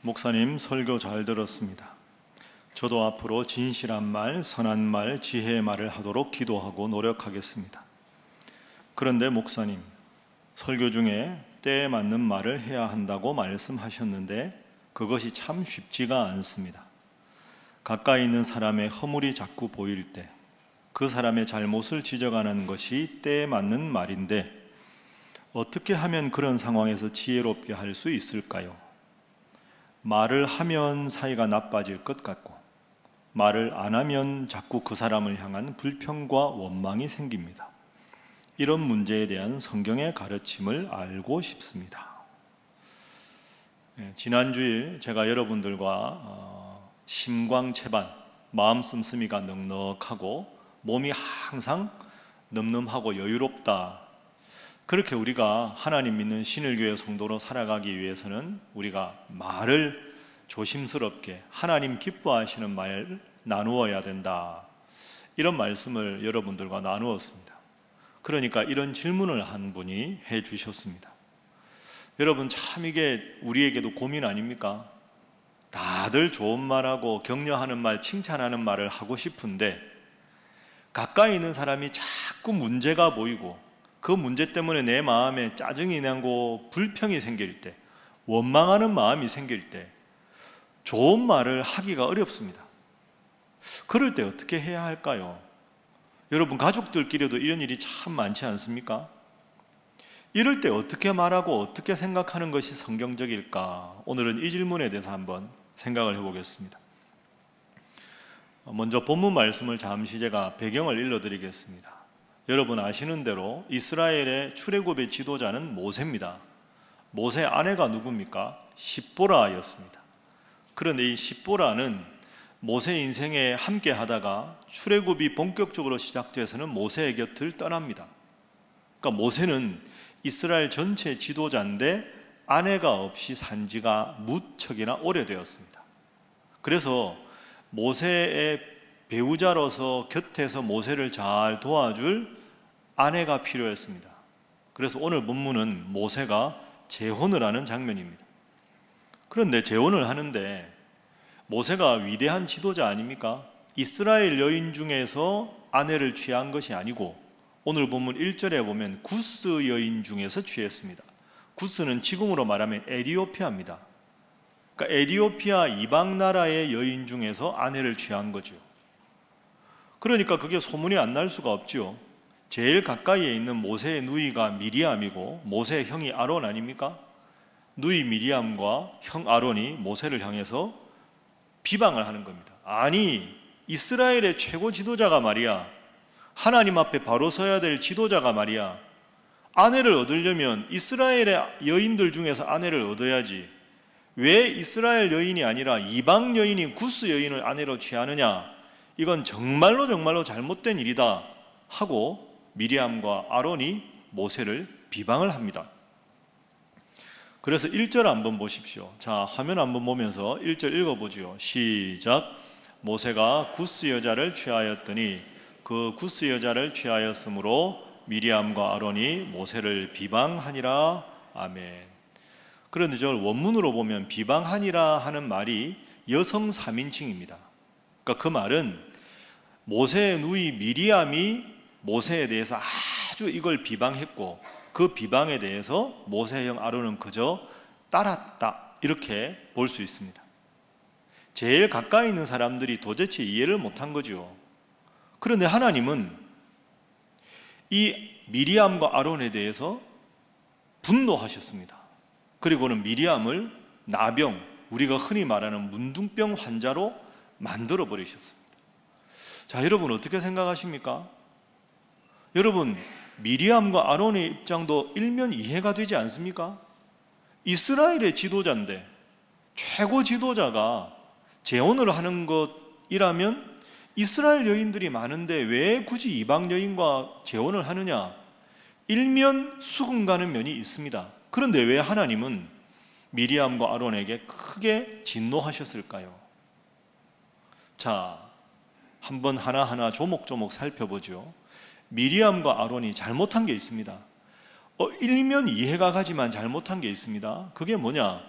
목사님 설교 잘 들었습니다. 저도 앞으로 진실한 말, 선한 말, 지혜의 말을 하도록 기도하고 노력하겠습니다. 그런데 목사님, 설교 중에 때에 맞는 말을 해야 한다고 말씀하셨는데 그것이 참 쉽지가 않습니다. 가까이 있는 사람의 허물이 자꾸 보일 때 그 사람의 잘못을 지적하는 것이 때에 맞는 말인데 어떻게 하면 그런 상황에서 지혜롭게 할 수 있을까요? 말을 하면 사이가 나빠질 것 같고 말을 안 하면 자꾸 그 사람을 향한 불평과 원망이 생깁니다. 이런 문제에 대한 성경의 가르침을 알고 싶습니다. 지난 주일 제가 여러분들과 심광체반, 마음 씀씀이가 넉넉하고 몸이 항상 늠름하고 여유롭다, 그렇게 우리가 하나님 믿는 신일교회 성도로 살아가기 위해서는 우리가 말을 조심스럽게 하나님 기뻐하시는 말 나누어야 된다, 이런 말씀을 여러분들과 나누었습니다. 그러니까 이런 질문을 한 분이 해 주셨습니다. 여러분, 참 이게 우리에게도 고민 아닙니까? 다들 좋은 말하고 격려하는 말, 칭찬하는 말을 하고 싶은데 가까이 있는 사람이 자꾸 문제가 보이고 그 문제 때문에 내 마음에 짜증이 나고 불평이 생길 때, 원망하는 마음이 생길 때 좋은 말을 하기가 어렵습니다. 그럴 때 어떻게 해야 할까요? 여러분, 가족들끼리도 이런 일이 참 많지 않습니까? 이럴 때 어떻게 말하고 어떻게 생각하는 것이 성경적일까? 오늘은 이 질문에 대해서 한번 생각을 해보겠습니다. 먼저 본문 말씀을 잠시 제가 배경을 일러드리겠습니다. 여러분 아시는 대로 이스라엘의 출애굽의 지도자는 모세입니다. 모세의 아내가 누굽니까? 십보라였습니다. 그런데 이 십보라는 모세 인생에 함께 하다가 출애굽이 본격적으로 시작돼서는 모세의 곁을 떠납니다. 그러니까 모세는 이스라엘 전체 지도자인데 아내가 없이 산 지가 무척이나 오래되었습니다. 그래서 모세의 배우자로서 곁에서 모세를 잘 도와줄 아내가 필요했습니다. 그래서 오늘 본문은 모세가 재혼을 하는 장면입니다. 그런데 재혼을 하는데 모세가 위대한 지도자 아닙니까? 이스라엘 여인 중에서 아내를 취한 것이 아니고 오늘 본문 1절에 보면 구스 여인 중에서 취했습니다. 구스는 지금으로 말하면 에티오피아입니다. 그러니까 에티오피아 이방 나라의 여인 중에서 아내를 취한 거죠. 그러니까 그게 소문이 안 날 수가 없죠. 제일 가까이에 있는 모세의 누이가 미리암이고 모세의 형이 아론 아닙니까? 누이 미리암과 형 아론이 모세를 향해서 비방을 하는 겁니다. 아니, 이스라엘의 최고 지도자가 말이야, 하나님 앞에 바로 서야 될 지도자가 말이야, 아내를 얻으려면 이스라엘의 여인들 중에서 아내를 얻어야지 왜 이스라엘 여인이 아니라 이방 여인인 구스 여인을 아내로 취하느냐, 이건 정말로 잘못된 일이다 하고 미리암과 아론이 모세를 비방을 합니다. 그래서 1절 한번 보십시오. 자, 화면 한번 보면서 1절 읽어보죠. 시작. 모세가 구스 여자를 취하였더니 그 구스 여자를 취하였으므로 미리암과 아론이 모세를 비방하니라. 아멘. 그런데 저 원문으로 보면 비방하니라 하는 말이 여성 3인칭입니다. 그러니까 그 말은 모세의 누이 미리암이 모세에 대해서 아주 이걸 비방했고 그 비방에 대해서 모세의 형 아론은 그저 따랐다, 이렇게 볼 수 있습니다. 제일 가까이 있는 사람들이 도대체 이해를 못한 거죠. 그런데 하나님은 이 미리암과 아론에 대해서 분노하셨습니다. 그리고는 미리암을 나병, 우리가 흔히 말하는 문둥병 환자로 만들어 버리셨습니다. 자, 여러분 어떻게 생각하십니까? 여러분, 미리암과 아론의 입장도 일면 이해가 되지 않습니까? 이스라엘의 지도자인데, 최고 지도자가 재혼을 하는 것이라면 이스라엘 여인들이 많은데 왜 굳이 이방 여인과 재혼을 하느냐? 일면 수긍 가는 면이 있습니다. 그런데 왜 하나님은 미리암과 아론에게 크게 진노하셨을까요? 자, 한번 하나하나 조목조목 살펴보죠. 미리암과 아론이 잘못한 게 있습니다. 일면 이해가 가지만 잘못한 게 있습니다. 그게 뭐냐?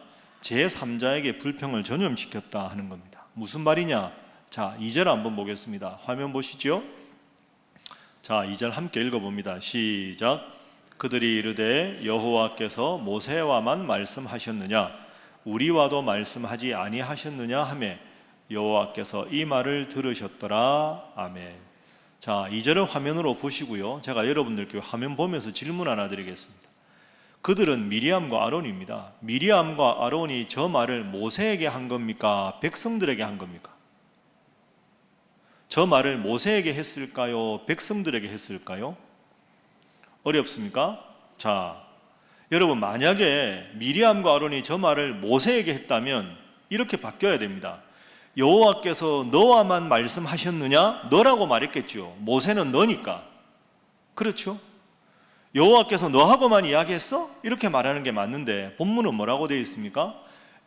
제3자에게 불평을 전염시켰다 하는 겁니다. 무슨 말이냐? 자, 2절 한번 보겠습니다. 화면 보시죠. 자, 2절 함께 읽어봅니다. 시작. 그들이 이르되 여호와께서 모세와만 말씀하셨느냐 우리와도 말씀하지 아니하셨느냐 하매 여호와께서 이 말을 들으셨더라. 아멘. 자, 2절을 화면으로 보시고요. 제가 여러분들께 화면 보면서 질문 하나 드리겠습니다. 그들은 미리암과 아론입니다. 미리암과 아론이 저 말을 모세에게 한 겁니까? 백성들에게 한 겁니까? 저 말을 모세에게 했을까요? 백성들에게 했을까요? 어렵습니까? 자, 여러분 만약에 미리암과 아론이 저 말을 모세에게 했다면 이렇게 바뀌어야 됩니다. 여호와께서 너와만 말씀하셨느냐? 너라고 말했겠죠. 모세는 너니까. 그렇죠? 여호와께서 너하고만 이야기했어? 이렇게 말하는 게 맞는데 본문은 뭐라고 되어 있습니까?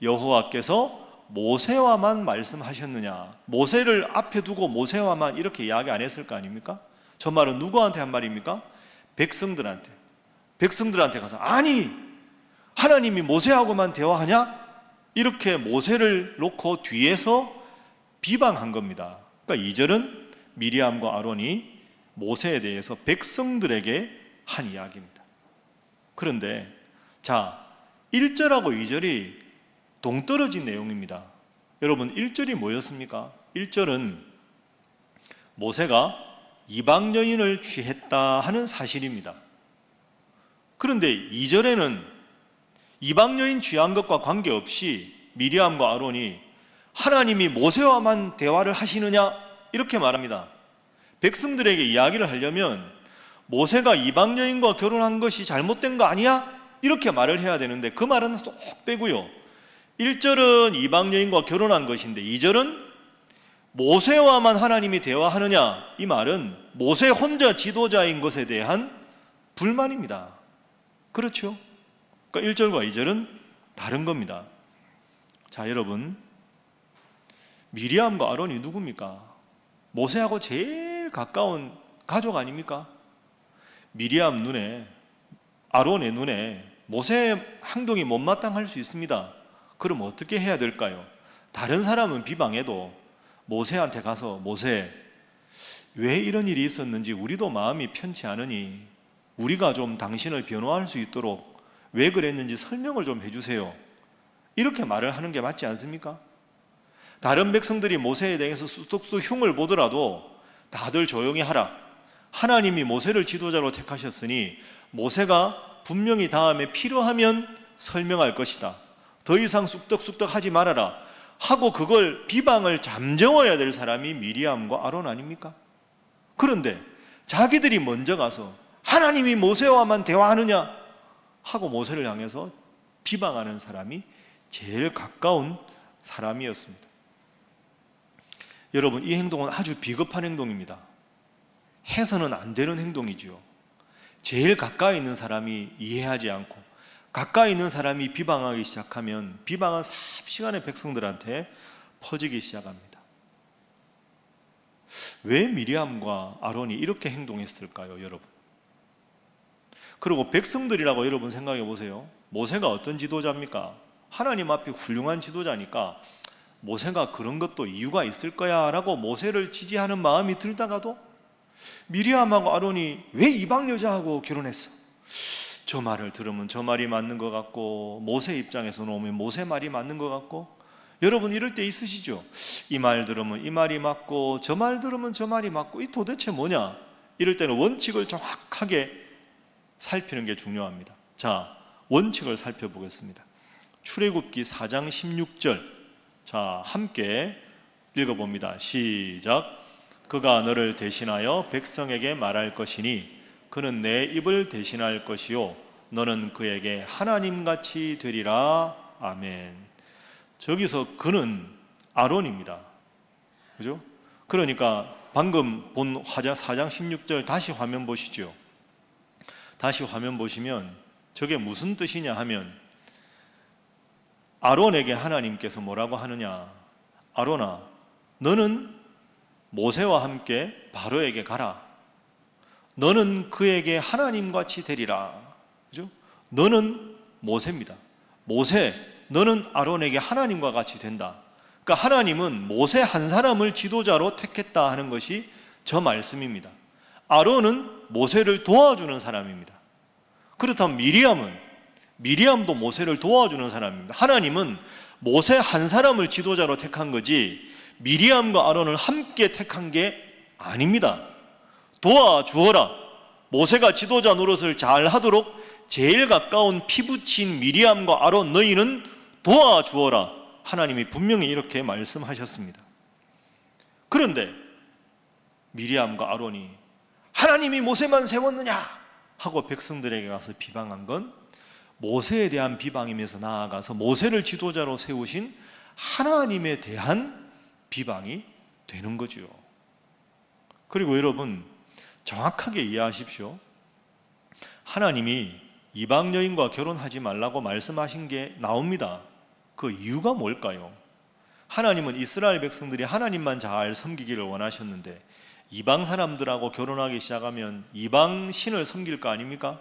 여호와께서 모세와만 말씀하셨느냐? 모세를 앞에 두고 모세와만 이렇게 이야기 안 했을 거 아닙니까? 저 말은 누구한테 한 말입니까? 백성들한테. 백성들한테 가서 아니 하나님이 모세하고만 대화하냐? 이렇게 모세를 놓고 뒤에서 비방한 겁니다. 그러니까 2절은 미리암과 아론이 모세에 대해서 백성들에게 한 이야기입니다. 그런데 자 1절하고 2절이 동떨어진 내용입니다. 여러분 1절이 뭐였습니까? 1절은 모세가 이방 여인을 취했다 하는 사실입니다. 그런데 2절에는 이방 여인 취한 것과 관계없이 미리암과 아론이 하나님이 모세와만 대화를 하시느냐 이렇게 말합니다. 백성들에게 이야기를 하려면 모세가 이방 여인과 결혼한 것이 잘못된 거 아니야? 이렇게 말을 해야 되는데 그 말은 쏙 빼고요. 1절은 이방 여인과 결혼한 것인데 2절은 모세와만 하나님이 대화하느냐 이 말은 모세 혼자 지도자인 것에 대한 불만입니다. 그렇죠? 그러니까 1절과 2절은 다른 겁니다. 자, 여러분 미리암과 아론이 누굽니까? 모세하고 제일 가까운 가족 아닙니까? 미리암 눈에 아론의 눈에 모세의 행동이 못마땅할 수 있습니다. 그럼 어떻게 해야 될까요? 다른 사람은 비방해도 모세한테 가서 모세 왜 이런 일이 있었는지 우리도 마음이 편치 않으니 우리가 좀 당신을 변호할 수 있도록 왜 그랬는지 설명을 좀 해주세요. 이렇게 말을 하는 게 맞지 않습니까? 다른 백성들이 모세에 대해서 쑥쑥 흉을 보더라도 다들 조용히 하라. 하나님이 모세를 지도자로 택하셨으니 모세가 분명히 다음에 필요하면 설명할 것이다. 더 이상 쑥덕쑥덕 하지 말아라 하고 그걸 비방을 잠재워야 될 사람이 미리암과 아론 아닙니까? 그런데 자기들이 먼저 가서 하나님이 모세와만 대화하느냐 하고 모세를 향해서 비방하는 사람이 제일 가까운 사람이었습니다. 여러분 이 행동은 아주 비겁한 행동입니다. 해서는 안 되는 행동이지요. 제일 가까이 있는 사람이 이해하지 않고 가까이 있는 사람이 비방하기 시작하면 비방은 삽시간에 백성들한테 퍼지기 시작합니다. 왜 미리암과 아론이 이렇게 행동했을까요, 여러분? 그리고 백성들이라고 여러분 생각해 보세요. 모세가 어떤 지도자입니까? 하나님 앞에 훌륭한 지도자니까 모세가 그런 것도 이유가 있을 거야 라고 모세를 지지하는 마음이 들다가도 미리암하고 아론이 왜 이방 여자하고 결혼했어? 저 말을 들으면 저 말이 맞는 것 같고 모세 입장에서 놓으면 모세 말이 맞는 것 같고 여러분 이럴 때 있으시죠? 이 말 들으면 이 말이 맞고 저 말 들으면 저 말이 맞고 이 도대체 뭐냐? 이럴 때는 원칙을 정확하게 살피는 게 중요합니다. 자, 원칙을 살펴보겠습니다. 출애굽기 4장 16절 자 함께 읽어봅니다. 시작. 그가 너를 대신하여 백성에게 말할 것이니 그는 내 입을 대신할 것이요 너는 그에게 하나님같이 되리라. 아멘. 저기서 그는 아론입니다. 그죠? 그러니까 방금 본 4장 16절 다시 화면 보시죠. 다시 화면 보시면 저게 무슨 뜻이냐 하면 아론에게 하나님께서 뭐라고 하느냐? 아론아, 너는 모세와 함께 바로에게 가라. 너는 그에게 하나님같이 되리라. 그죠? 너는 모세입니다. 모세, 너는 아론에게 하나님과 같이 된다. 그러니까 하나님은 모세 한 사람을 지도자로 택했다 하는 것이 저 말씀입니다. 아론은 모세를 도와주는 사람입니다. 그렇다면 미리암도 모세를 도와주는 사람입니다. 하나님은 모세 한 사람을 지도자로 택한 거지 미리암과 아론을 함께 택한 게 아닙니다. 도와주어라. 모세가 지도자 노릇을 잘 하도록 제일 가까운 피부친 미리암과 아론 너희는 도와주어라. 하나님이 분명히 이렇게 말씀하셨습니다. 그런데 미리암과 아론이 하나님이 모세만 세웠느냐 하고 백성들에게 가서 비방한 건 모세에 대한 비방이면서 나아가서 모세를 지도자로 세우신 하나님에 대한 비방이 되는 거죠. 그리고 여러분 정확하게 이해하십시오. 하나님이 이방 여인과 결혼하지 말라고 말씀하신 게 나옵니다. 그 이유가 뭘까요? 하나님은 이스라엘 백성들이 하나님만 잘 섬기기를 원하셨는데 이방 사람들하고 결혼하기 시작하면 이방 신을 섬길 거 아닙니까?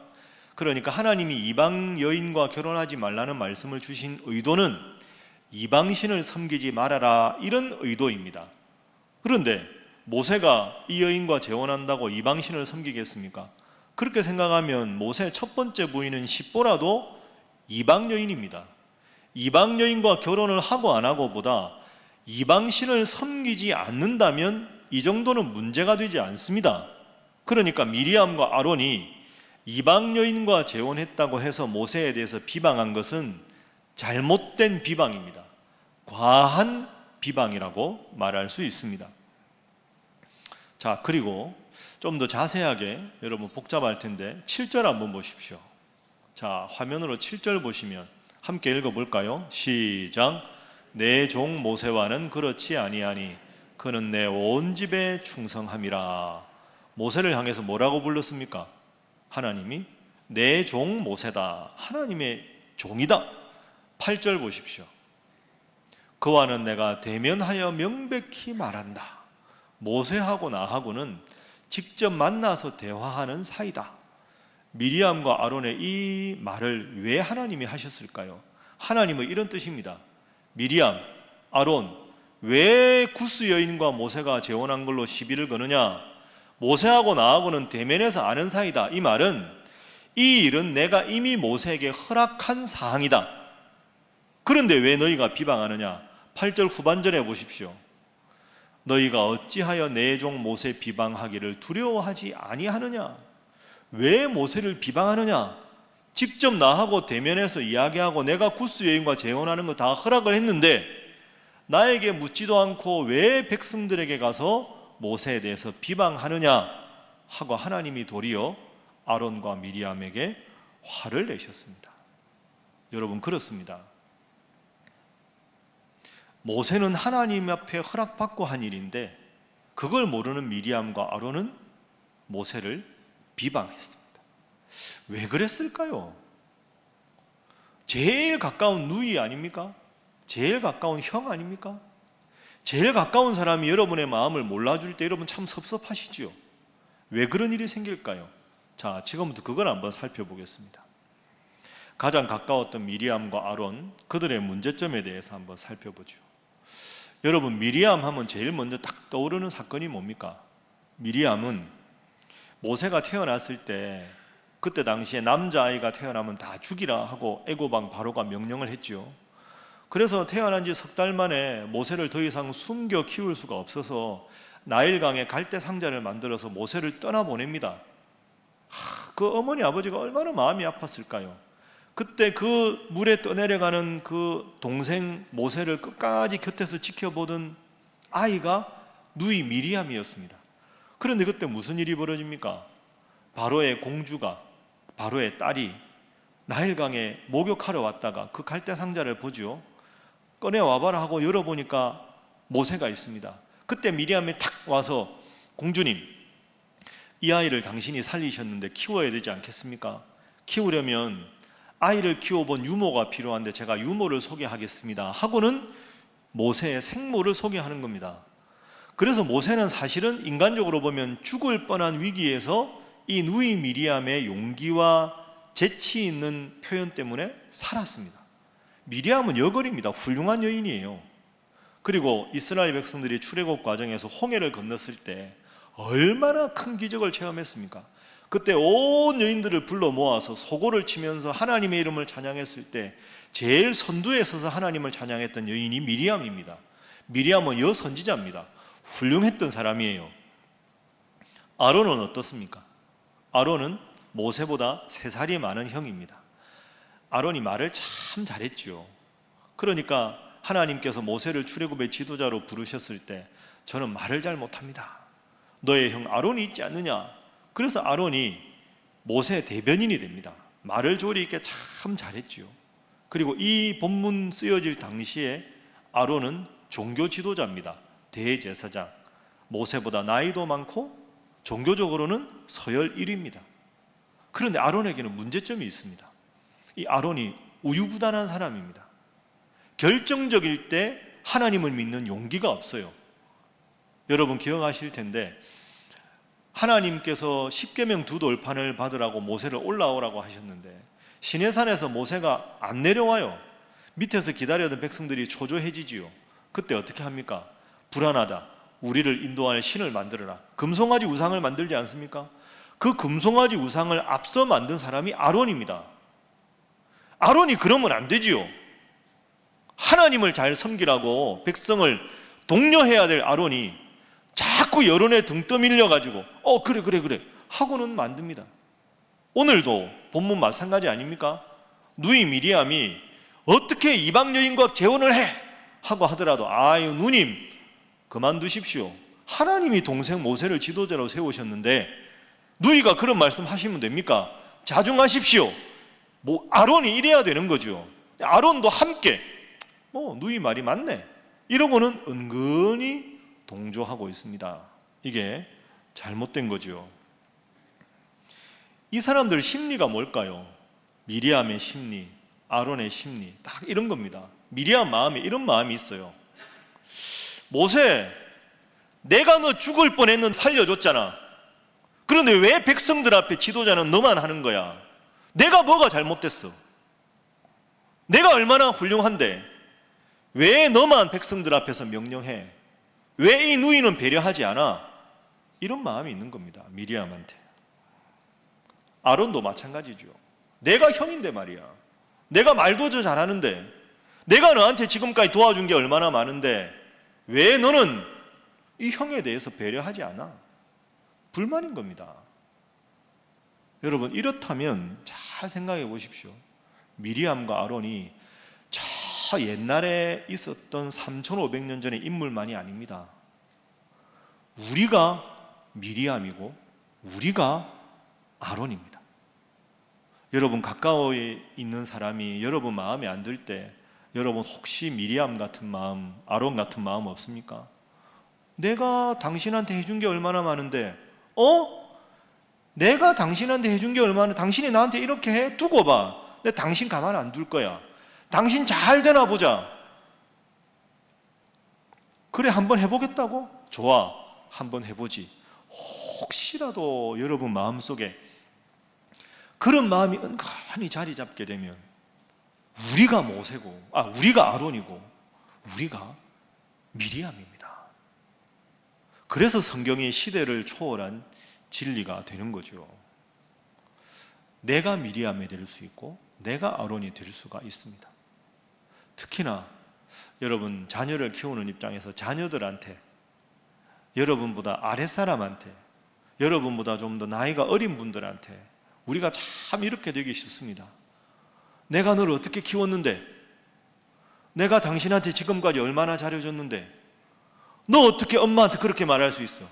그러니까 하나님이 이방 여인과 결혼하지 말라는 말씀을 주신 의도는 이방 신을 섬기지 말아라 이런 의도입니다. 그런데 모세가 이 여인과 재혼한다고 이방 신을 섬기겠습니까? 그렇게 생각하면 모세의 첫 번째 부인은 십보라도 이방 여인입니다. 이방 여인과 결혼을 하고 안 하고보다 이방 신을 섬기지 않는다면 이 정도는 문제가 되지 않습니다. 그러니까 미리암과 아론이 이방 여인과 재혼했다고 해서 모세에 대해서 비방한 것은 잘못된 비방입니다. 과한 비방이라고 말할 수 있습니다. 자, 그리고 좀 더 자세하게 여러분 복잡할 텐데 7절 한번 보십시오. 자, 화면으로 7절 보시면 함께 읽어볼까요? 시작. 내 종 모세와는 그렇지 아니하니 그는 내 온 집에 충성함이라. 모세를 향해서 뭐라고 불렀습니까? 하나님이 내 종 모세다. 하나님의 종이다. 8절 보십시오. 그와는 내가 대면하여 명백히 말한다. 모세하고 나하고는 직접 만나서 대화하는 사이다. 미리암과 아론의 이 말을 왜 하나님이 하셨을까요? 하나님은 이런 뜻입니다. 미리암, 아론, 왜 구스 여인과 모세가 재혼한 걸로 시비를 거느냐? 모세하고 나하고는 대면에서 아는 사이다. 이 말은 이 일은 내가 이미 모세에게 허락한 사항이다. 그런데 왜 너희가 비방하느냐? 8절 후반절에 보십시오. 너희가 어찌하여 내 종 모세 비방하기를 두려워하지 아니하느냐? 왜 모세를 비방하느냐? 직접 나하고 대면해서 이야기하고 내가 구스 여인과 재혼하는 거 다 허락을 했는데 나에게 묻지도 않고 왜 백성들에게 가서 모세에 대해서 비방하느냐 하고 하나님이 도리어 아론과 미리암에게 화를 내셨습니다. 여러분 그렇습니다. 모세는 하나님 앞에 허락받고 한 일인데 그걸 모르는 미리암과 아론은 모세를 비방했습니다. 왜 그랬을까요? 제일 가까운 누이 아닙니까? 제일 가까운 형 아닙니까? 제일 가까운 사람이 여러분의 마음을 몰라줄 때 여러분 참 섭섭하시죠? 왜 그런 일이 생길까요? 자, 지금부터 그걸 한번 살펴보겠습니다. 가장 가까웠던 미리암과 아론, 그들의 문제점에 대해서 한번 살펴보죠. 여러분 미리암 하면 제일 먼저 딱 떠오르는 사건이 뭡니까? 미리암은 모세가 태어났을 때 그때 당시에 남자아이가 태어나면 다 죽이라 하고 애고방 바로가 명령을 했죠. 그래서 태어난 지 석 달 만에 모세를 더 이상 숨겨 키울 수가 없어서 나일강에 갈대 상자를 만들어서 모세를 떠나보냅니다. 그 어머니 아버지가 얼마나 마음이 아팠을까요? 그때 그 물에 떠내려가는 그 동생 모세를 끝까지 곁에서 지켜보던 아이가 누이 미리암이었습니다. 그런데 그때 무슨 일이 벌어집니까? 바로의 공주가, 바로의 딸이 나일강에 목욕하러 왔다가 그 갈대 상자를 보죠. 꺼내와봐라 하고 열어보니까 모세가 있습니다. 그때 미리암이 탁 와서 공주님, 이 아이를 당신이 살리셨는데 키워야 되지 않겠습니까? 키우려면 아이를 키워본 유모가 필요한데 제가 유모를 소개하겠습니다 하고는 모세의 생모를 소개하는 겁니다. 그래서 모세는 사실은 인간적으로 보면 죽을 뻔한 위기에서 이 누이 미리암의 용기와 재치 있는 표현 때문에 살았습니다. 미리암은 여걸입니다. 훌륭한 여인이에요. 그리고 이스라엘 백성들이 출애굽 과정에서 홍해를 건넜을 때 얼마나 큰 기적을 체험했습니까? 그때 온 여인들을 불러 모아서 소고를 치면서 하나님의 이름을 찬양했을 때 제일 선두에 서서 하나님을 찬양했던 여인이 미리암입니다. 미리암은 여선지자입니다. 훌륭했던 사람이에요. 아론은 어떻습니까? 아론은 모세보다 3살이 많은 형입니다. 아론이 말을 참 잘했죠. 그러니까 하나님께서 모세를 출애굽의 지도자로 부르셨을 때 저는 말을 잘 못합니다. 너의 형 아론이 있지 않느냐? 그래서 아론이 모세의 대변인이 됩니다. 말을 조리 있게 참 잘했죠. 그리고 이 본문 쓰여질 당시에 아론은 종교 지도자입니다. 대제사장. 모세보다 나이도 많고 종교적으로는 서열 1위입니다. 그런데 아론에게는 문제점이 있습니다. 이 아론이 우유부단한 사람입니다. 결정적일 때 하나님을 믿는 용기가 없어요. 여러분 기억하실 텐데 하나님께서 십계명 2돌판을 받으라고 모세를 올라오라고 하셨는데 시내산에서 모세가 안 내려와요. 밑에서 기다리던 백성들이 초조해지지요. 그때 어떻게 합니까? 불안하다. 우리를 인도할 신을 만들어라. 금송아지 우상을 만들지 않습니까? 그 금송아지 우상을 앞서 만든 사람이 아론입니다. 아론이 그러면 안 되지요. 하나님을 잘 섬기라고 백성을 독려해야 될 아론이 자꾸 여론에 등 떠밀려가지고 그래 하고는 만듭니다. 오늘도 본문 마찬가지 아닙니까? 누이 미리암이 어떻게 이방 여인과 재혼을 해? 하고 하더라도 아유 누님 그만두십시오. 하나님이 동생 모세를 지도자로 세우셨는데 누이가 그런 말씀 하시면 됩니까? 자중하십시오. 아론이 이래야 되는 거죠. 아론도 함께 누이 말이 맞네 이러고는 은근히 동조하고 있습니다. 이게 잘못된 거죠. 이 사람들 심리가 뭘까요? 미리암의 심리, 아론의 심리 딱 이런 겁니다. 미리암 마음에 이런 마음이 있어요. 모세, 내가 너 죽을 뻔했는데 살려줬잖아. 그런데 왜 백성들 앞에 지도자는 너만 하는 거야? 내가 뭐가 잘못됐어? 내가 얼마나 훌륭한데 왜 너만 백성들 앞에서 명령해? 왜 이 누이는 배려하지 않아? 이런 마음이 있는 겁니다. 미리암한테. 아론도 마찬가지죠. 내가 형인데 말이야. 내가 말도 더 잘하는데 내가 너한테 지금까지 도와준 게 얼마나 많은데 왜 너는 이 형에 대해서 배려하지 않아? 불만인 겁니다. 여러분 이렇다면 잘 생각해 보십시오. 미리암과 아론이 저 옛날에 있었던 3500년 전의 인물만이 아닙니다. 우리가 미리암이고 우리가 아론입니다. 여러분 가까워에 있는 사람이 여러분 마음에 안 들 때 여러분 혹시 미리암 같은 마음, 아론 같은 마음 없습니까? 내가 당신한테 해준 게 얼마나 많은데 내가 당신한테 해준 게 얼마나 당신이 나한테 이렇게 해? 두고 봐. 내가 당신 가만 안 둘 거야. 당신 잘 되나 보자. 그래 한번 해보겠다고? 좋아 한번 해보지. 혹시라도 여러분 마음속에 그런 마음이 은근히 자리 잡게 되면 우리가 모세고 우리가 아론이고 우리가 미리암입니다. 그래서 성경이 시대를 초월한 진리가 되는 거죠. 내가 미리암이 될 수 있고 내가 아론이 될 수가 있습니다. 특히나 여러분 자녀를 키우는 입장에서 자녀들한테 여러분보다 아랫사람한테 여러분보다 좀 더 나이가 어린 분들한테 우리가 참 이렇게 되기 쉽습니다. 내가 너를 어떻게 키웠는데 내가 당신한테 지금까지 얼마나 잘해줬는데 너 어떻게 엄마한테 그렇게 말할 수 있어?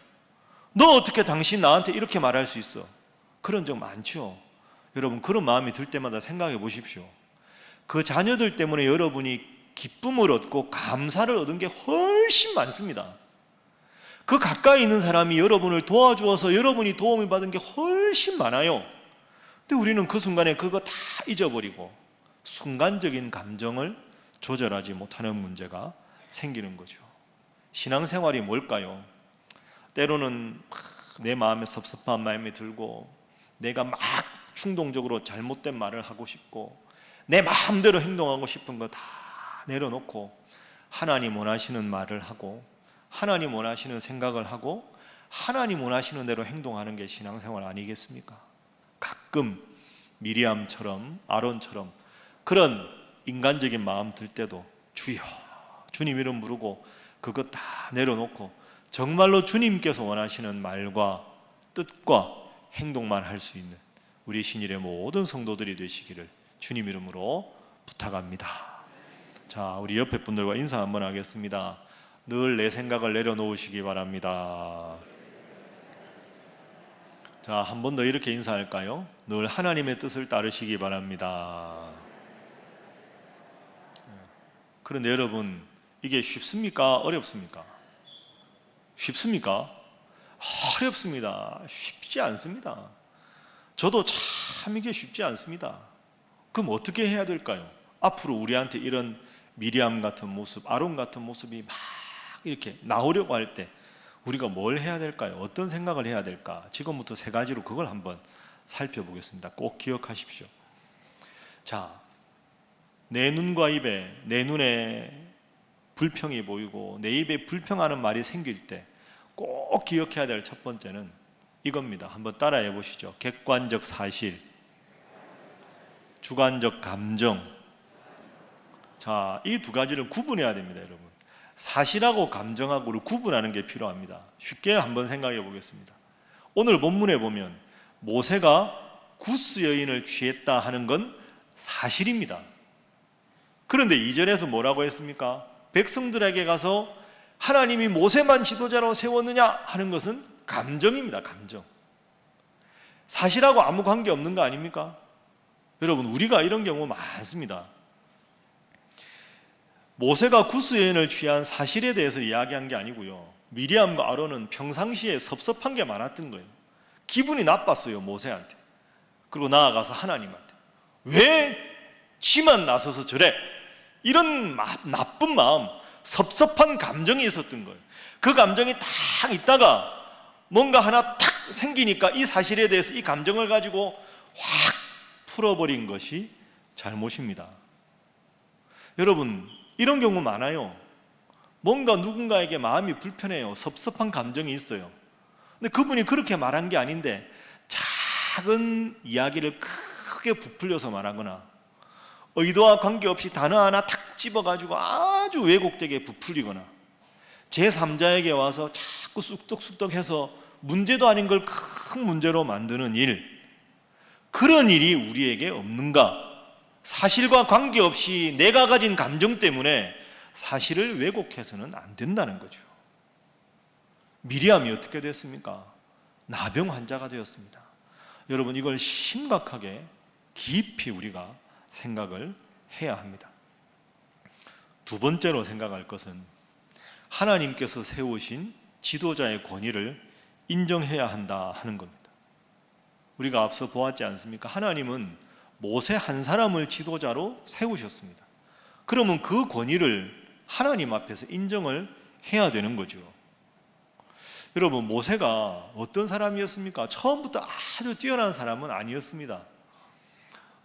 너 어떻게 당신 나한테 이렇게 말할 수 있어? 그런 적 많죠. 여러분 그런 마음이 들 때마다 생각해 보십시오. 그 자녀들 때문에 여러분이 기쁨을 얻고 감사를 얻은 게 훨씬 많습니다. 그 가까이 있는 사람이 여러분을 도와주어서 여러분이 도움을 받은 게 훨씬 많아요. 근데 우리는 그 순간에 그거 다 잊어버리고 순간적인 감정을 조절하지 못하는 문제가 생기는 거죠. 신앙생활이 뭘까요? 때로는 내 마음에 섭섭한 마음이 들고 내가 막 충동적으로 잘못된 말을 하고 싶고 내 마음대로 행동하고 싶은 거 다 내려놓고 하나님 원하시는 말을 하고 하나님 원하시는 생각을 하고 하나님 원하시는 대로 행동하는 게 신앙생활 아니겠습니까? 가끔 미리암처럼 아론처럼 그런 인간적인 마음 들 때도 주여 주님 이름 부르고 그것 다 내려놓고 정말로 주님께서 원하시는 말과 뜻과 행동만 할 수 있는 우리 신일의 모든 성도들이 되시기를 주님 이름으로 부탁합니다. 자, 우리 옆에 분들과 인사 한번 하겠습니다. 늘 내 생각을 내려놓으시기 바랍니다. 자, 한 번 더 이렇게 인사할까요? 늘 하나님의 뜻을 따르시기 바랍니다. 그런데 여러분, 이게 쉽습니까? 어렵습니까? 쉽습니까? 어렵습니다. 쉽지 않습니다. 저도 참 이게 쉽지 않습니다. 그럼 어떻게 해야 될까요? 앞으로 우리한테 이런 미리암 같은 모습, 아론 같은 모습이 막 이렇게 나오려고 할 때 우리가 뭘 해야 될까요? 어떤 생각을 해야 될까? 지금부터 세 가지로 그걸 한번 살펴보겠습니다. 꼭 기억하십시오. 자, 내 눈과 입에, 내 눈에 불평이 보이고 내 입에 불평하는 말이 생길 때 꼭 기억해야 될 첫 번째는 이겁니다. 한번 따라해 보시죠. 객관적 사실, 주관적 감정. 자, 이 두 가지를 구분해야 됩니다, 여러분. 사실하고 감정하고를 구분하는 게 필요합니다. 쉽게 한번 생각해 보겠습니다. 오늘 본문에 보면 모세가 구스 여인을 취했다 하는 건 사실입니다. 그런데 2절에서 뭐라고 했습니까? 백성들에게 가서 하나님이 모세만 지도자로 세웠느냐 하는 것은 감정입니다. 감정. 사실하고 아무 관계 없는 거 아닙니까? 여러분, 우리가 이런 경우 많습니다. 모세가 구스 여인을 취한 사실에 대해서 이야기한 게 아니고요, 미리암과 아론은 평상시에 섭섭한 게 많았던 거예요. 기분이 나빴어요, 모세한테. 그리고 나아가서 하나님한테 왜 지만 나서서 저래? 이런 나쁜 마음, 섭섭한 감정이 있었던 거예요. 그 감정이 딱 있다가 뭔가 하나 탁 생기니까 이 사실에 대해서 이 감정을 가지고 확 풀어버린 것이 잘못입니다. 여러분, 이런 경우 많아요. 뭔가 누군가에게 마음이 불편해요. 섭섭한 감정이 있어요. 근데 그분이 그렇게 말한 게 아닌데 작은 이야기를 크게 부풀려서 말하거나 의도와 관계없이 단어 하나 탁 집어가지고 아주 왜곡되게 부풀리거나 제3자에게 와서 자꾸 쑥덕쑥덕해서 문제도 아닌 걸 큰 문제로 만드는 일, 그런 일이 우리에게 없는가? 사실과 관계없이 내가 가진 감정 때문에 사실을 왜곡해서는 안 된다는 거죠. 미리암이 어떻게 됐습니까? 나병 환자가 되었습니다. 여러분, 이걸 심각하게 깊이 우리가 생각을 해야 합니다. 두 번째로 생각할 것은 하나님께서 세우신 지도자의 권위를 인정해야 한다 하는 겁니다. 우리가 앞서 보았지 않습니까? 하나님은 모세 한 사람을 지도자로 세우셨습니다. 그러면 그 권위를 하나님 앞에서 인정을 해야 되는 거죠. 여러분, 모세가 어떤 사람이었습니까? 처음부터 아주 뛰어난 사람은 아니었습니다.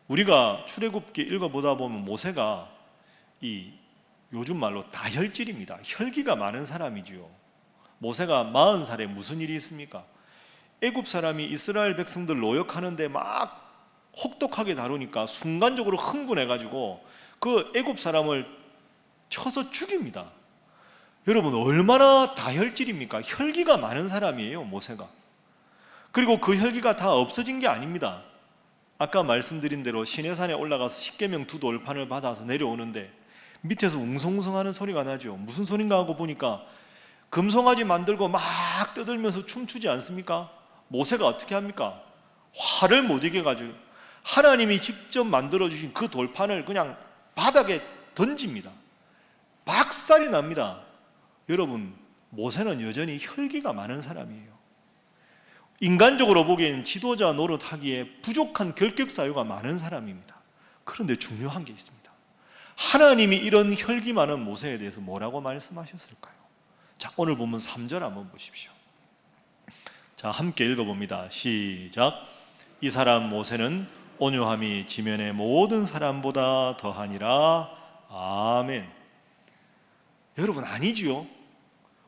우리가 출애굽기 읽어보다 보면 모세가 요즘 말로 다혈질입니다. 혈기가 많은 사람이지요. 모세가 40살에 무슨 일이 있습니까? 애굽 사람이 이스라엘 백성들 노역하는데 막 혹독하게 다루니까 순간적으로 흥분해가지고 그 애굽 사람을 쳐서 죽입니다. 여러분, 얼마나 다혈질입니까? 혈기가 많은 사람이에요, 모세가. 그리고 그 혈기가 다 없어진 게 아닙니다. 아까 말씀드린 대로 시내산에 올라가서 십계명 두 돌판을 받아서 내려오는데 밑에서 웅성웅성하는 소리가 나죠. 무슨 소린가 하고 보니까 금송아지 만들고 막 떠들면서 춤추지 않습니까? 모세가 어떻게 합니까? 화를 못 이겨가지고 하나님이 직접 만들어주신 그 돌판을 그냥 바닥에 던집니다. 박살이 납니다. 여러분, 모세는 여전히 혈기가 많은 사람이에요. 인간적으로 보기에는 지도자 노릇하기에 부족한 결격 사유가 많은 사람입니다. 그런데 중요한 게 있습니다. 하나님이 이런 혈기 많은 모세에 대해서 뭐라고 말씀하셨을까요? 자, 오늘 보면 3절 한번 보십시오. 자, 함께 읽어봅니다. 시작. 이 사람 모세는 온유함이 지면의 모든 사람보다 더하니라. 아멘. 여러분, 아니지요.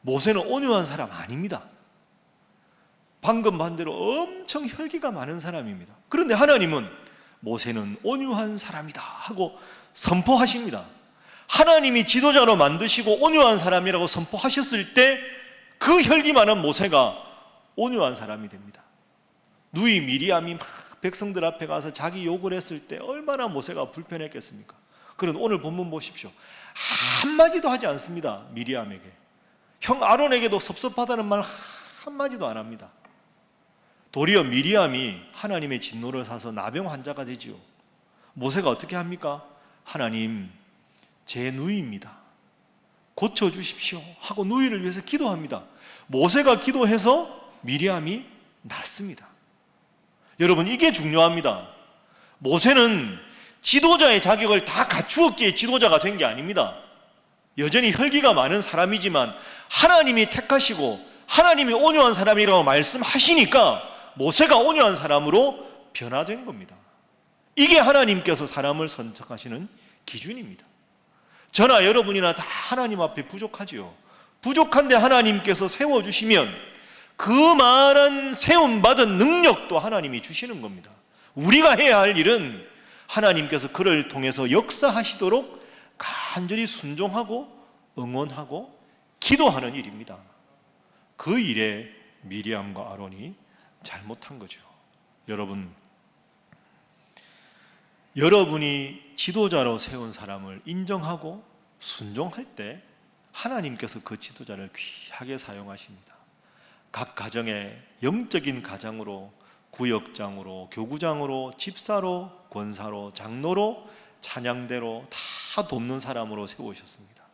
모세는 온유한 사람 아닙니다. 방금 반대로 엄청 혈기가 많은 사람입니다. 그런데 하나님은 모세는 온유한 사람이다 하고 선포하십니다. 하나님이 지도자로 만드시고 온유한 사람이라고 선포하셨을 때 그 혈기 많은 모세가 온유한 사람이 됩니다. 누이 미리암이 막 백성들 앞에 가서 자기 욕을 했을 때 얼마나 모세가 불편했겠습니까? 그런데 오늘 본문 보십시오. 한마디도 하지 않습니다. 미리암에게. 형 아론에게도 섭섭하다는 말 한마디도 안 합니다. 도리어 미리암이 하나님의 진노를 사서 나병 환자가 되지요. 모세가 어떻게 합니까? 하나님, 제 누이입니다. 고쳐주십시오 하고 누이를 위해서 기도합니다. 모세가 기도해서 미리암이 낫습니다. 여러분, 이게 중요합니다. 모세는 지도자의 자격을 다 갖추었기에 지도자가 된 게 아닙니다. 여전히 혈기가 많은 사람이지만 하나님이 택하시고 하나님이 온유한 사람이라고 말씀하시니까 모세가 온유한 사람으로 변화된 겁니다. 이게 하나님께서 사람을 선택하시는 기준입니다. 저나 여러분이나 다 하나님 앞에 부족하지요. 부족한데 하나님께서 세워주시면 그 많은 세움받은 능력도 하나님이 주시는 겁니다. 우리가 해야 할 일은 하나님께서 그를 통해서 역사하시도록 간절히 순종하고 응원하고 기도하는 일입니다. 그 일에 미리암과 아론이 잘못한 거죠. 여러분이 지도자로 세운 사람을 인정하고 순종할 때 하나님께서 그 지도자를 귀하게 사용하십니다. 각 가정의 영적인 가장으로, 구역장으로, 교구장으로, 집사로, 권사로, 장로로, 찬양대로 다 돕는 사람으로 세우셨습니다.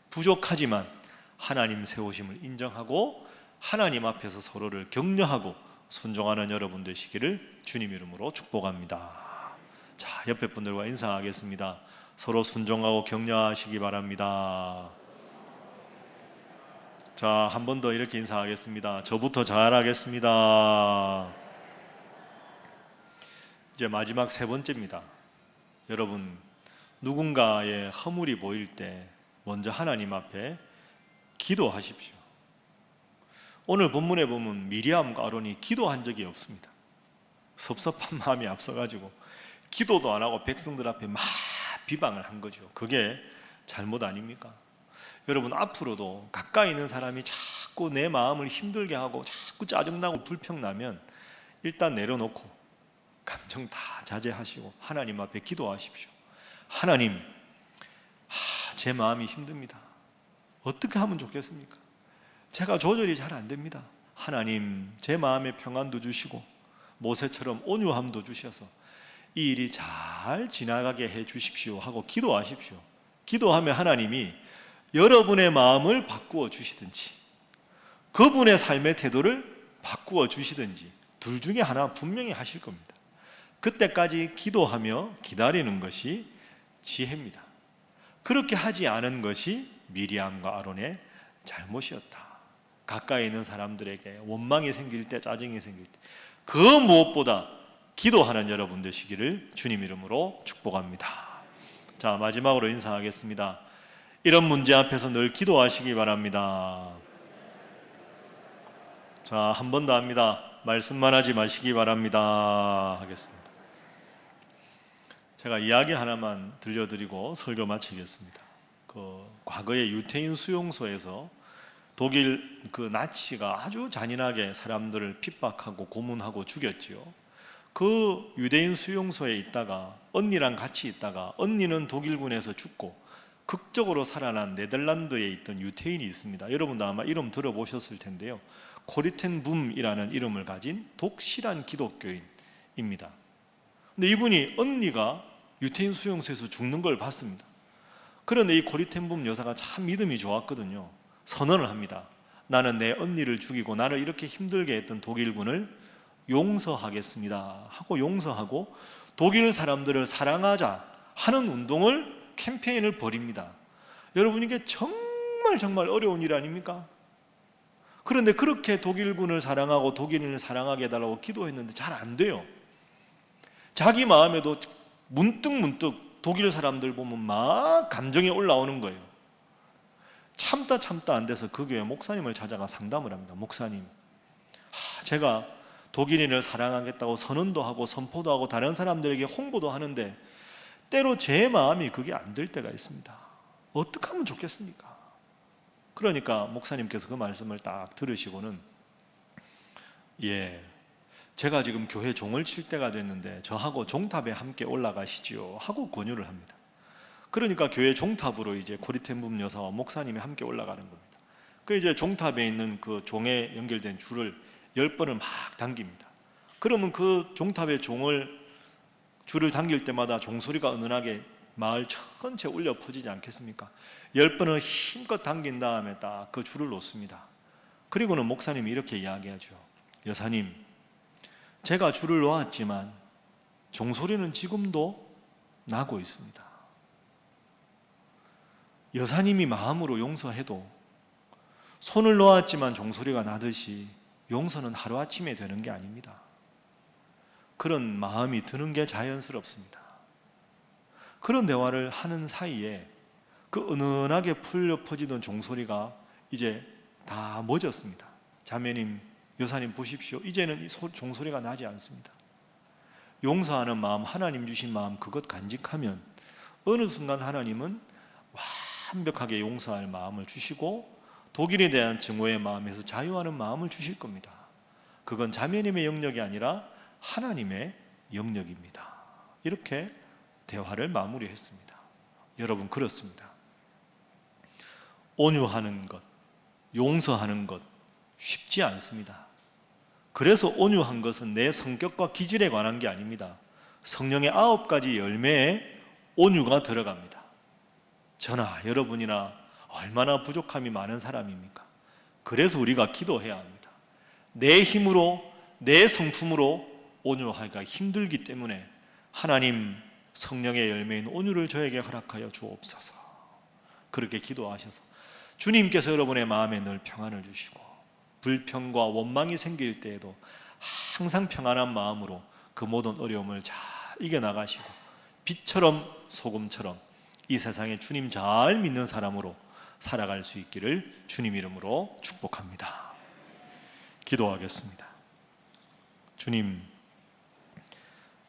부족하지만 하나님 세우심을 인정하고 하나님 앞에서 서로를 격려하고 순종하는 여러분 되시기를 주님 이름으로 축복합니다. 자, 옆에 분들과 인사하겠습니다. 서로 순종하고 격려하시기 바랍니다. 자, 한 번 더 이렇게 인사하겠습니다. 저부터 잘하겠습니다. 이제 마지막 세 번째입니다. 여러분, 누군가의 허물이 보일 때 먼저 하나님 앞에 기도하십시오. 오늘 본문에 보면 미리암과 아론이 기도한 적이 없습니다. 섭섭한 마음이 앞서가지고 기도도 안 하고 백성들 앞에 막 비방을 한 거죠. 그게 잘못 아닙니까? 여러분, 앞으로도 가까이 있는 사람이 자꾸 내 마음을 힘들게 하고 자꾸 짜증나고 불평나면 일단 내려놓고 감정 다 자제하시고 하나님 앞에 기도하십시오. 하나님, 제 마음이 힘듭니다. 어떻게 하면 좋겠습니까? 제가 조절이 잘 안 됩니다. 하나님, 제 마음에 평안도 주시고 모세처럼 온유함도 주셔서 이 일이 잘 지나가게 해 주십시오 하고 기도하십시오. 기도하면 하나님이 여러분의 마음을 바꾸어 주시든지 그분의 삶의 태도를 바꾸어 주시든지 둘 중에 하나 분명히 하실 겁니다. 그때까지 기도하며 기다리는 것이 지혜입니다. 그렇게 하지 않은 것이 미리암과 아론의 잘못이었다. 가까이 있는 사람들에게 원망이 생길 때, 짜증이 생길 때, 그 무엇보다 기도하는 여러분 되시기를 주님 이름으로 축복합니다. 자, 마지막으로 인사하겠습니다. 이런 문제 앞에서 늘 기도하시기 바랍니다. 자, 한 번 더 합니다. 말씀만 하지 마시기 바랍니다. 하겠습니다. 제가 이야기 하나만 들려드리고 설교 마치겠습니다. 과거에 유태인 수용소에서 독일 나치가 아주 잔인하게 사람들을 핍박하고 고문하고 죽였지요. 그 유대인 수용소에 있다가 언니랑 같이 있다가 언니는 독일군에서 죽고 극적으로 살아난 네덜란드에 있던 유태인이 있습니다. 여러분도 아마 이름 들어보셨을 텐데요. 코리텐 붐이라는 이름을 가진 독실한 기독교인입니다. 근데 이분이 언니가 유태인 수용소에서 죽는 걸 봤습니다. 그런데 이 코리텐 붐 여사가 참 믿음이 좋았거든요. 선언을 합니다. 나는 내 언니를 죽이고 나를 이렇게 힘들게 했던 독일군을 용서하겠습니다 하고 용서하고 독일 사람들을 사랑하자 하는 운동을 캠페인을 벌입니다. 여러분, 이게 정말 어려운 일 아닙니까? 그런데 그렇게 독일군을 사랑하고 독일인을 사랑하게 해달라고 기도했는데 잘 안 돼요. 자기 마음에도 문득 독일 사람들 보면 막 감정이 올라오는 거예요. 참다 안 돼서 그 교회 목사님을 찾아가 상담을 합니다. 목사님, 제가 독일인을 사랑하겠다고 선언도 하고 선포도 하고 다른 사람들에게 홍보도 하는데 때로 제 마음이 그게 안 될 때가 있습니다. 어떻게 하면 좋겠습니까? 그러니까 목사님께서 그 말씀을 딱 들으시고는, 제가 지금 교회 종을 칠 때가 됐는데 저하고 종탑에 함께 올라가시지요 하고 권유를 합니다. 그러니까 교회 종탑으로 이제 고리텐붐 여사와 목사님이 함께 올라가는 겁니다. 그 이제 종탑에 있는 그 종에 연결된 줄을 10번을 막 당깁니다. 그러면 그 종탑의 줄을 당길 때마다 종소리가 은은하게 마을 전체 울려 퍼지지 않겠습니까? 10번을 힘껏 당긴 다음에 딱 그 줄을 놓습니다. 그리고는 목사님이 이렇게 이야기하죠. 여사님, 제가 줄을 놓았지만 종소리는 지금도 나고 있습니다. 여사님이 마음으로 용서해도 손을 놓았지만 종소리가 나듯이 용서는 하루아침에 되는 게 아닙니다. 그런 마음이 드는 게 자연스럽습니다. 그런 대화를 하는 사이에 그 은은하게 풀려 퍼지던 종소리가 이제 다 멎었습니다. 자매님, 여사님 보십시오. 이제는 이 종소리가 나지 않습니다. 용서하는 마음, 하나님 주신 마음, 그것 간직하면 어느 순간 하나님은 완벽하게 용서할 마음을 주시고 독일에 대한 증오의 마음에서 자유하는 마음을 주실 겁니다. 그건 자매님의 영역이 아니라 하나님의 영역입니다. 이렇게 대화를 마무리했습니다. 여러분, 그렇습니다. 온유하는 것, 용서하는 것 쉽지 않습니다. 그래서 온유한 것은 내 성격과 기질에 관한 게 아닙니다. 성령의 9가지 열매에 온유가 들어갑니다. 저나 여러분이나 얼마나 부족함이 많은 사람입니까? 그래서 우리가 기도해야 합니다. 내 힘으로, 내 성품으로 온유하기가 힘들기 때문에 하나님, 성령의 열매인 온유를 저에게 허락하여 주옵소서. 그렇게 기도하셔서 주님께서 여러분의 마음에 늘 평안을 주시고 불평과 원망이 생길 때에도 항상 평안한 마음으로 그 모든 어려움을 잘 이겨나가시고 빛처럼 소금처럼 이 세상에 주님 잘 믿는 사람으로 살아갈 수 있기를 주님 이름으로 축복합니다. 기도하겠습니다. 주님,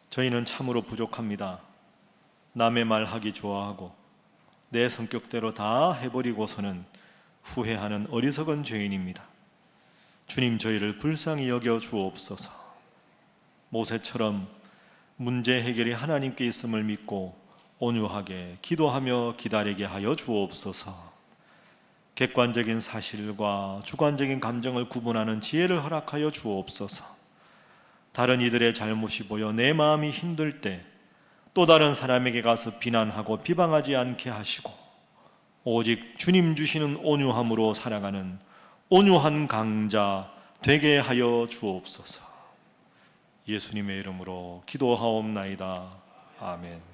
저희는 참으로 부족합니다. 남의 말 하기 좋아하고 내 성격대로 다 해버리고서는 후회하는 어리석은 죄인입니다. 주님, 저희를 불쌍히 여겨 주옵소서. 모세처럼 문제 해결이 하나님께 있음을 믿고 온유하게 기도하며 기다리게 하여 주옵소서. 객관적인 사실과 주관적인 감정을 구분하는 지혜를 허락하여 주옵소서. 다른 이들의 잘못이 보여 내 마음이 힘들 때 또 다른 사람에게 가서 비난하고 비방하지 않게 하시고 오직 주님 주시는 온유함으로 살아가는 온유한 강자 되게 하여 주옵소서. 예수님의 이름으로 기도하옵나이다. 아멘.